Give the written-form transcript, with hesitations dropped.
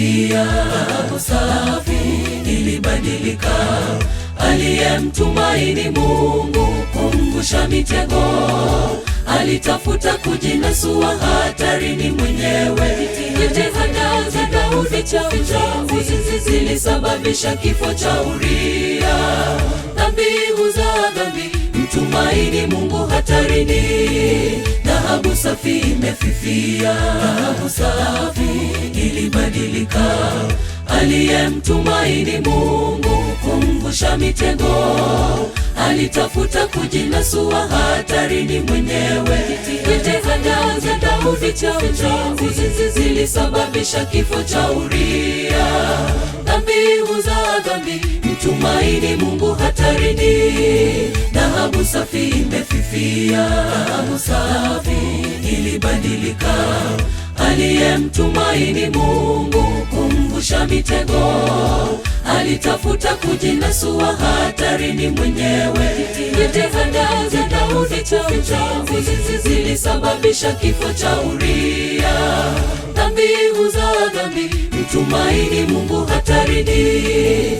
imefifia. Dhahabu safi ilibadilika. Aliyemtumaini Mungu kumvusha mitego, alitafuta kujinasua hatarini mwenyewe. Jitihada za Daudi cha uzinzi zilisababisha kifo cha Uria. Dhabihu za dhambi, mtumaini Mungu hatarini. Dhahabu safi imefifia. Dhahabu safi ilibadilika. Aliyemtumaini Mungu kumvusha mitego, alitafuta kujinasua hatarini mwenyewe. Jitihada za Daudi cha uzinzi zilisababisha kifo cha Uria. Dhabihu za dhambi, mtumaini Mungu hatarini. Dhahabu safi imefifia. Dhahabu safi ilibadilika. Aliyemtumaini Mungu kumvusha mitego, alitafuta kujinasua hatarini mwenyewe. Jitihada za Daudi cha uzinzi zilisababisha kifo cha Uria. Dhabihu za dhambi, mtumaini Mungu hatarini.